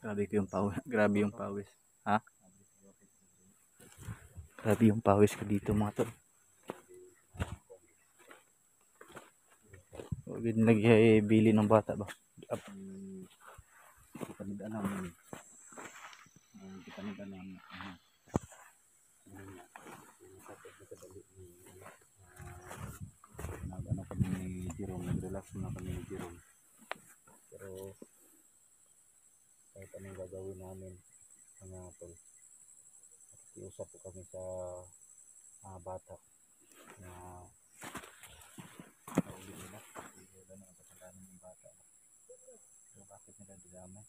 Grabe ko yung pawis. Grabe yung pawis. Ha? Grabe yung pawis ko dito mga tol. Huwag bili ng bata ba? Panidaan namin. Panidaan namin. Nag-ano kami ni Jerome. Nag-relax na kami ni Jerome. Pero kahit anong gagawin namin mga tol, nakikiusap po kami sa bata na nauli nila. Wala na ang kasalanan ng bata. So bakit nila dinamay?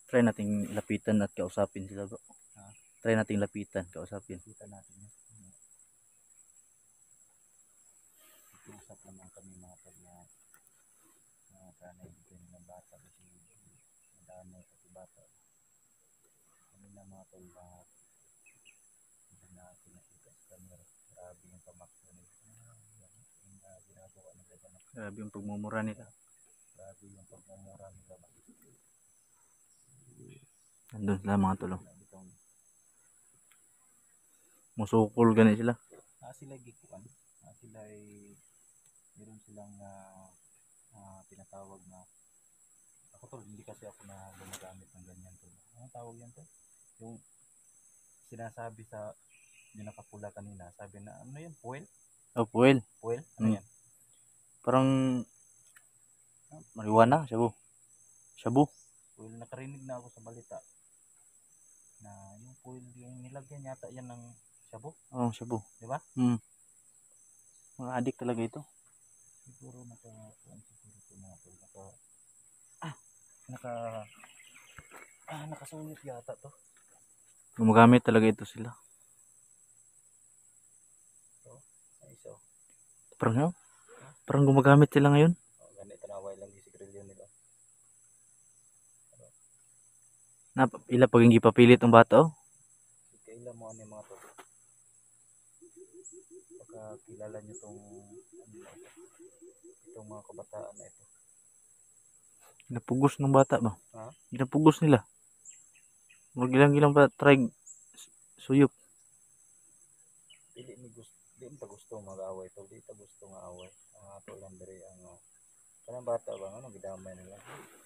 Try nating lapitan at kausapin sila bro. Try nating lapitan, kausapin. Lapitan natin yun. Nakikiusap naman kami mga tol na sana ibigay ng bata kasi madamay pati bata. Kami na mga tol na hindi na pinakita sa camera. Grabe yung pamakso nila. Ginagawa nila dyan. Grabe yung pagmumura nila. Grabe yung pagmumura nila. Nandun sila mga tol. Musukol ganit sila. Sila gikuan. Sila ay meron silang tinatawag na ako tol, hindi kasi ako na gumagamit ng ganyan tol. Anong tawag yan tol? Yung sinasabi sa yung nakapula kanina, sabi na ano yun? Puwel? Oh, puwel. Puwel? Ano yan? Parang marijuana, shabu. Shabu. Puwel, nakarinig na ako sa balita na yung puwel, yung nilagyan yata yan ng shabu. Oh, shabu. Diba? Mga adik talaga ito. Siguro nakasulit yata to. Gumagamit talaga ito sila. So, Parang gumagamit sila ngayon. ganito na away lang si Grillo nila. Ila pag hindi papilit ang bata oh. Kailan mo ano yung mga to? Baka kilala nyo itong mga kabataan na ito. Napugos ng bata ba? Ha? Napugos nila. Magilang-gilang pa try suyop. Di mo gusto mag-away to. Di ta gusto nga away. Ato lang diri ang kanang bata ba ano gidamay nila.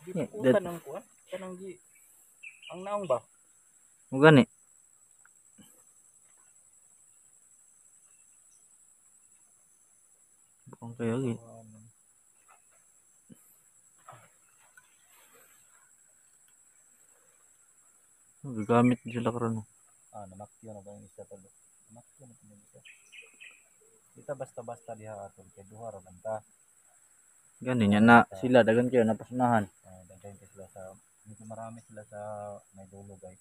Di pukutan ng kuan. Kanang ang naong ba? Mo gani. Bukang kayo gi. Gagamit sila karon. Namakyo na ba yung isa tol? Namakyo na yung isa. Dita basta-basta diha atol kay duha ra man ta. Gani nya na sila dagan kayo napasunahan. Dagan sila sa medyo marami sila sa may dulo guys.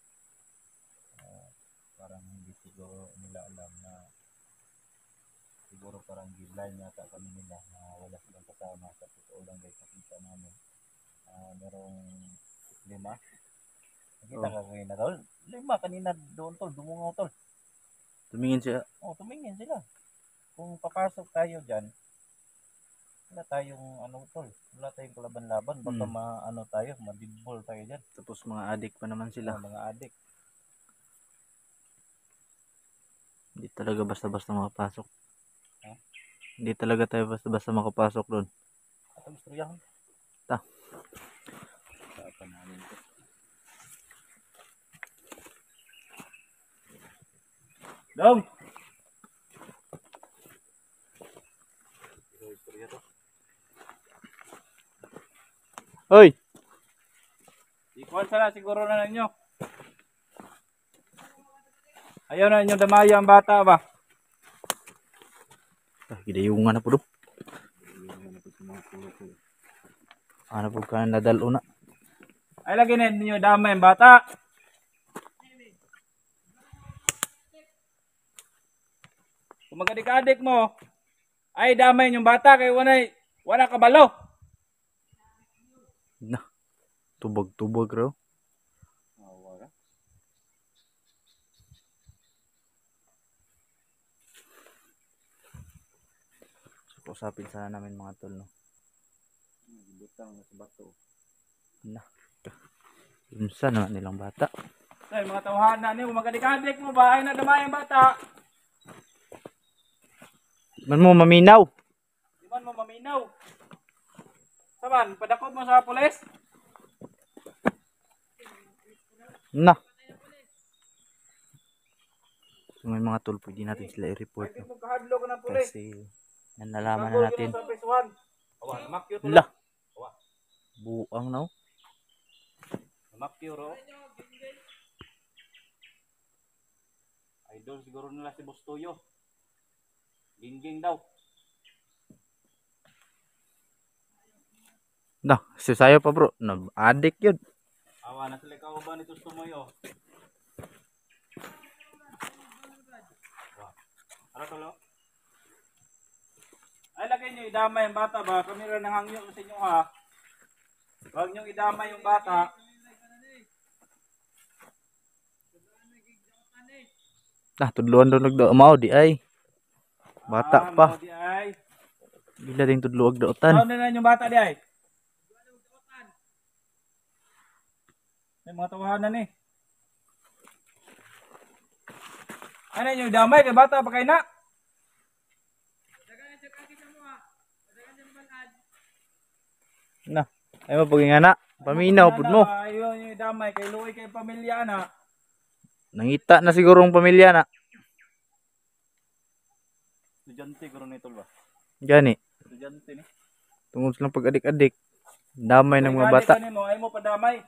Parang hindi siguro nila alam na siguro parang blind yata kami nila na wala silang kasama sa totoo lang guys nakita namin. Merong 5. Nakita ka ngayon na tol? 5 kanina doon tol, dumungaw tol. Tumingin siya. Tumingin sila. Kung papasok tayo dyan, wala tayong tol, wala tayong kalaban-laban, baka tayo, madibol tayo dyan. Tapos mga adik pa naman sila. Mga adik. Hindi talaga basta-basta makapasok. Hindi talaga tayo basta-basta makapasok doon. Atong istoryahan. Saan namin ito. Dong! Istorya to. Hoy! Ikuan sana siguro na ninyo. Ayaw na ninyo damaya ang bata ba? Gidayungan na po do. Ano po ka nadalo na? Ay lagi na ninyo damay ang bata. Kung magadik-adik mo, ay damay yung bata kay wala kabalo. Na. Tubag-tubag raw. So, usapin sana namin mga tol no. Butang sa bato. Na. Unsa naman nilang bata. Ay, mga tawhana niyo, magadik-adik mo ba? Ay, nadamay ang bata. Man mo maminaw. Di man mo maminaw. Saban, padakot mo sa pulis? Na. So, may mga tol, pwede natin sila i-report. Pwede No? mo kahadlo ka ng pulis. Kasi nalaman na Pagod natin. yun sa prisuhan. Awa, namakyo to. La. Awa, Buang na. namakyo ro. Idol siguro nila si Bustoyo. Gingging daw. Na, sayo pa bro. Adik yun. Awa, nasa likaw ba nito Tumoyo? Ano to lo? Ay, lagay nyo idamay yung bata ba? Kami rin nanghangyo sa inyo ha. Huwag nyo idamay yung bata. Tudluan doon nagdaamaw di ay. Bata pa. Mo di ay. Bila ding tudluag Saan daotan. na yung bata di ay? May mga tawahanan eh. Ano yung damay kay bata pa kay na? Na, ay mapaging anak. Paminaw pud mo. Ayaw yung damay kay luoy kay pamilya na. Nangita na siguro ang pamilya na. Estudyante guro nito ba? Gani. Estudyante ni. Tungod silang pag-adik-adik. Damay ng mga bata. Ay mo pa damay.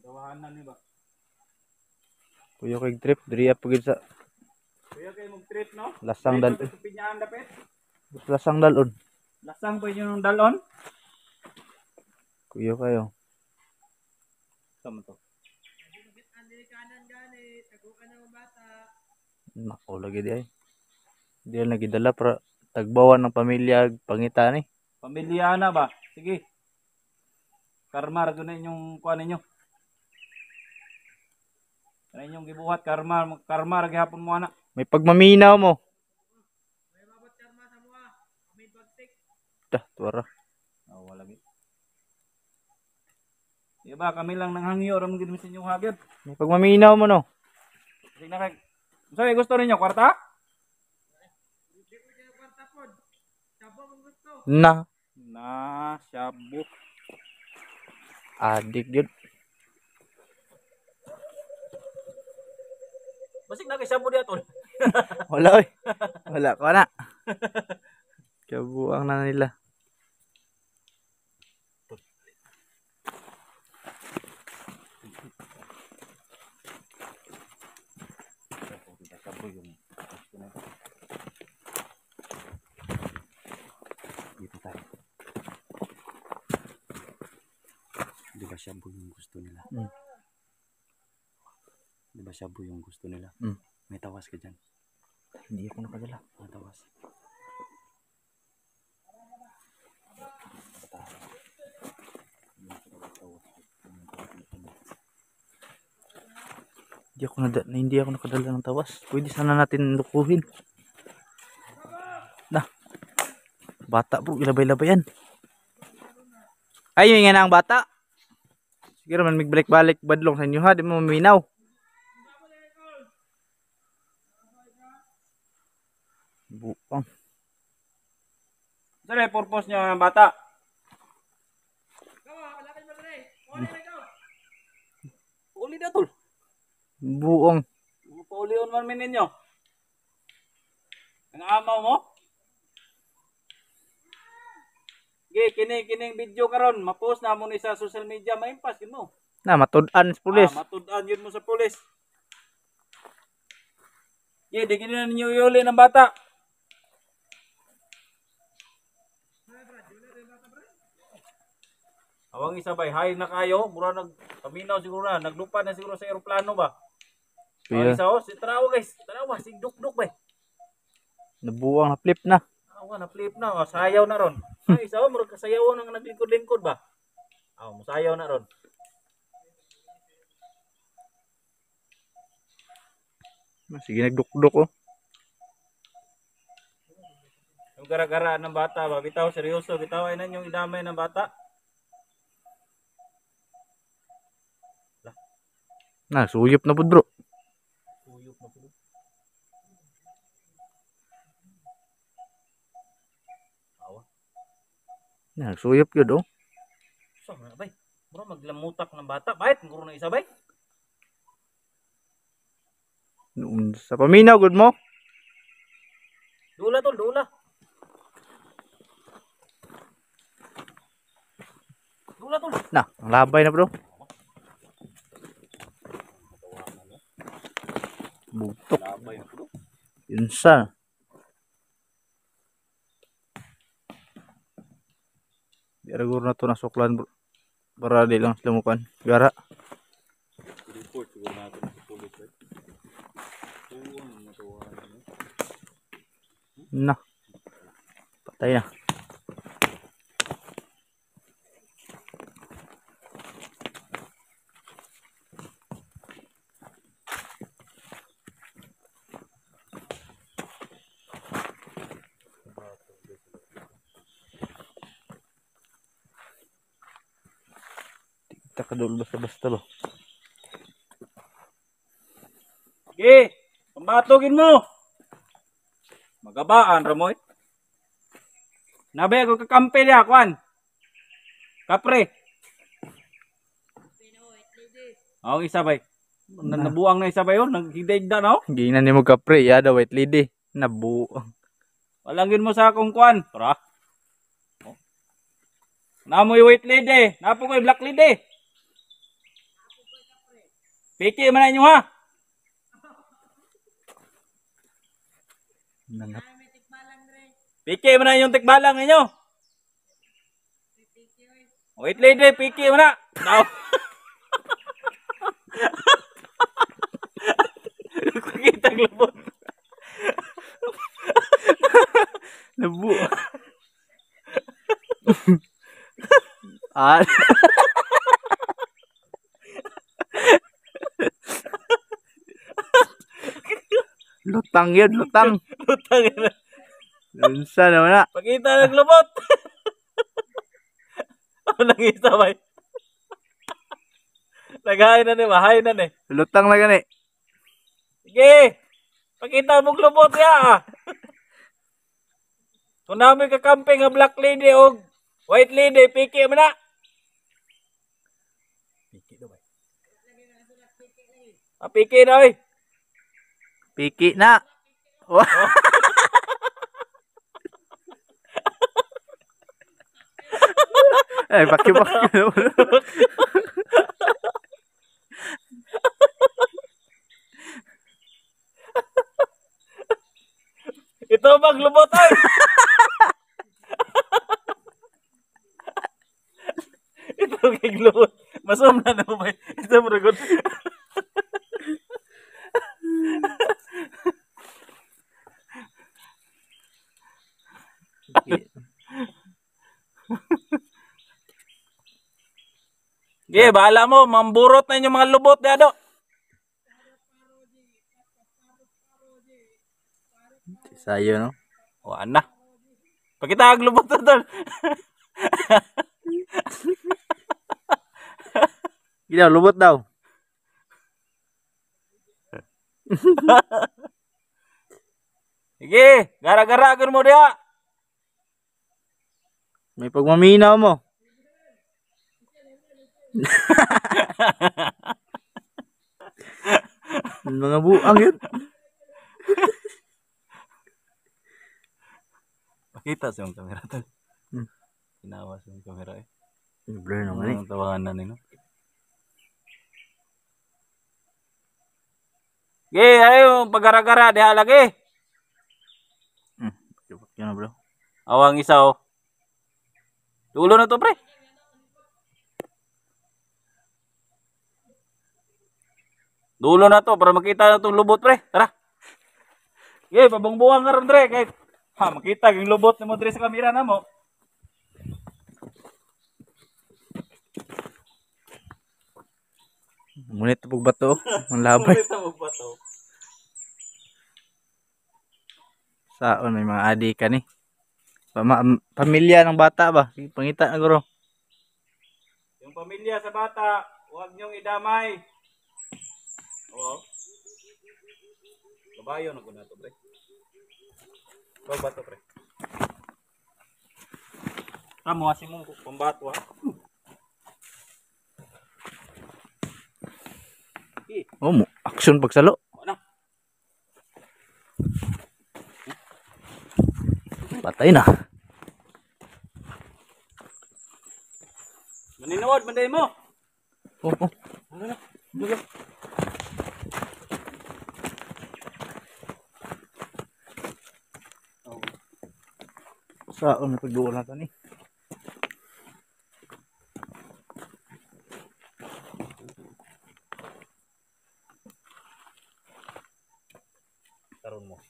Tawahanan ni ba? Kuya kay trip. Diriya pagid sa Kuya kay mong trip no? lasang dalon. Pinyaan dapit. Lasang dalon. Lasang pa yung dalon. Kuya kayo. Sama to. Nako lagi di ay. Di lagi dala para tagbawan ng pamilya pangita ni. Pamilya na ba? Sige. Karmar gano'n yung kuha ninyo. Ano inyong gibuhat? Karmar gihapon mo anak. May pagmaminaw mo. Dah, tuwara. Oh, wala gid. Diba kami lang nanghangyo ra mo gid sa inyo hagid. May pagmaminaw mo no. Sige na kay. So, gusto ninyo kwarta? Na. Na, shabu. Adik yun. Basig na kay shabu diya tol. Wala oy. Wala ko na. Kabuang na nila. Shabu yung gusto na. Dito tayo. Di ba shabu yung gusto nila? Di ba shabu yung gusto nila? May tawas ka dyan. Hindi ako nakadala. May tawas. Hindi ako nakadala ng tawas. Pwede sana natin lukuhin. Nah. Bata po, ilabay-labayan. Ay, yung nga na ang bata. Siguro man magbalik-balik badlong sa inyo ha, di mo maminaw. Buang. Saan yung purpose niya ng bata? Uli na tol. Buong. Paulion man min ninyo. Ang amaw mo? Kining video karon, ma-post na mo ni sa social media, maimpas yun mo. Na, matudan sa pulis. Matudan yun mo sa pulis. Di na ninyo iuli ng bata. Awang isabay, hay na kayo, mura nagpaminaw siguro na, naglupa na siguro sa aeroplano ba? Yeah. Isa si tarawa guys, tarawa, si duk-duk ba? Nabuang na flip na. Awa na flip na, sayaw na ron. Ay, isa mo kasayaw nang naglingkod-lingkod ba? Sayaw na ron. Sige nagduk-duk oh. Yung gara-gara ng bata ba, bitaw seryoso, bitaw ay nan yung idamay ng bata. Suyop na po bro. Tuyok na po. Awa. Suyop yun oh. So, na bay. Bro, maglamutak ng bata. Bakit? Guro na isa bay. Sa paminaw, good mo? Dula tol, dula. Dula tol. Ang labay na bro. Bugtok. Labay na bro. Yun sa. Di ragur na to nasuklan bro. Para di lang sila mukan. Gara. Report siguro natin sa pulis bay. Tuwang matawanan mo. Na. Patay na. Kadul basta-basta ba? Sige, pambatugin mo. Magabaan, Ramoy. Nabe ako kakampi niya, Kwan. Kapre. Oo, isa bay. Nabuang na isa bay yun. Naghidaigda na, oh. Ginan ni mo kapre, yada white lady. Nabuang. Walangin mo sa akong Kwan. Tara. Oh. Namoy white lady. Napo ko black lady. Piki man na inyo, ha? Nangat. Piki man na yung tikbalang ninyo. Wait lady, piki man na. Daw. Nakikita glabot. Nabuang. Ah. Lutang yun, lutang. Lutang yun. Lunsa naman na. Pakita ng glabot. Ano nang isa ba? Naghain na ni, mahain na ni. Lutang na gani. Sige. Pakita mo glabot ya. Kung namin kakampi nga black lady o white lady, piki mo na. Piki daw ba? Piki na oy. Piki na. Oh. Ay, baki-baki. Ito maglubot ay. Ito giglubot. Masum na mo ba? Ito bragod. Sige, bahala mo. Mamburot na yung mga lubot dado. Sayo, no? O, anak. Pakita ang lubot na doon. Gila, lubot daw. Sige, gara-gara agon mo dia. May pagmaminaw mo. Mga buang yun. Pakita sa yung kamera tol. Inawas yung kamera eh. Blur naman eh. Ang tawanan nino. Ge, ayo pagara-gara diha lagi. Yan na bro. Awang isa oh. Dulo na to pre. Dulo na to para makita na tong lubot pre. Tara. Ge, pabungbuang karon pre kay ha makita yung lubot ni mo dire sa kamera namo. Ngunit pag bato, ang labay. Saon may mga adik ka ni. Pamilya ng bata ba? Pangita na guro. Yung pamilya sa bata, huwag niyong idamay. Oo. Kabayo na ko na to, pre. Ikaw ba to, pre? Kamu kasi mo pambato ha. Oh, action pagsalo. Ano? Patay na. Maninawad manday mo. Oh, oh. Ano na? Dulo. Oh. Saan na pagduol nato ni? Karon mo.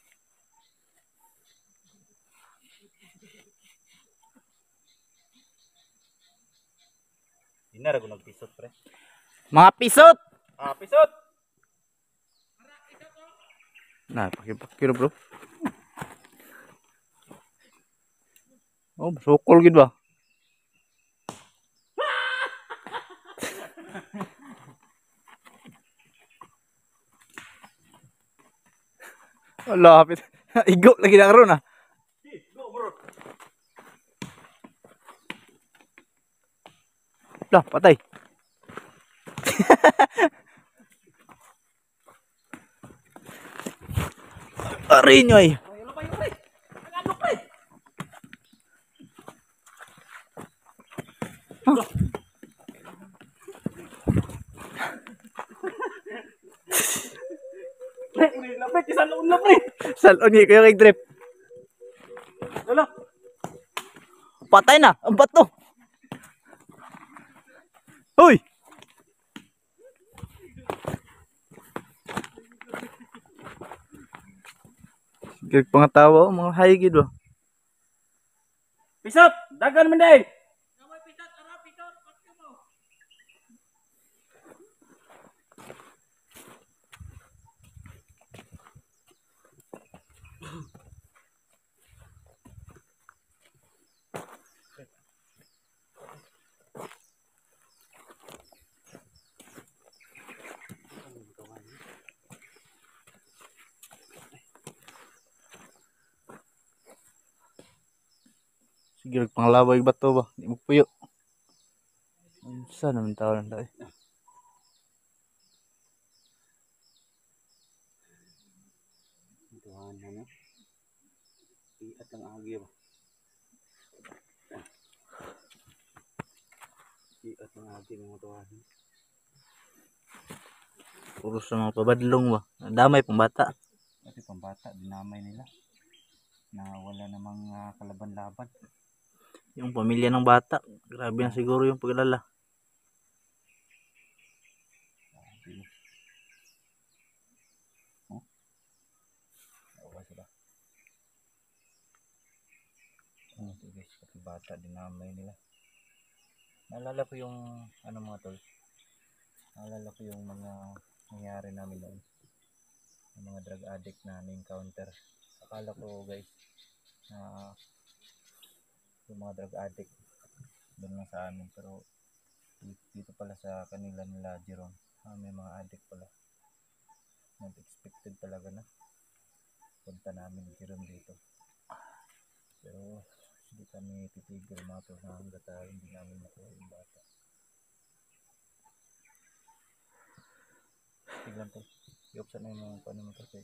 Dinar ako nagpisot, pre. Mga pisot. Ah, pisot. Nah, pakipakiro bro. Oh, sokol gid ba? Wala, hapit. Igo lagi na karon ah. Go, bro. Lah, patay. Aray nyo ay. Ano pa yun, pre? Ano, pre? Pre, lapit, isang loon na, pre. Salon ni kayo kay drip. Wala. Patay na. Ang bato. Hoy. Sige pangatawa mga haygid ba. Pisot, dagan man day. Sige panglaway bato ba. Di mo puyo. Saan naman tao lang tayo. Tuhan na. Iat lang agi ba. Iat lang agi mga tuhan. Puro sa mga pabadlong ba. Damay pang bata. Kasi pambata, dinamay nila. Na wala namang kalaban-laban. Yung pamilya ng bata. Grabe na siguro yung paglala. Oh? Awa sila. Oh, guys, pati bata, dinamay nila. Naalala ko yung, ano mga tol, naalala ko yung mga nangyari namin noon. Yung mga drug addict na na-encounter. Akala ko guys, na yung mga drug addict doon lang sa amin. Pero dito pala sa kanila nila Jeron, may mga addict pala. Not expected talaga na punta namin ni Jeron dito. Pero hindi kami titigil mga tol na hanggat hindi namin makuha yung bata. Tignan to. Iuksan na yung paano mo to.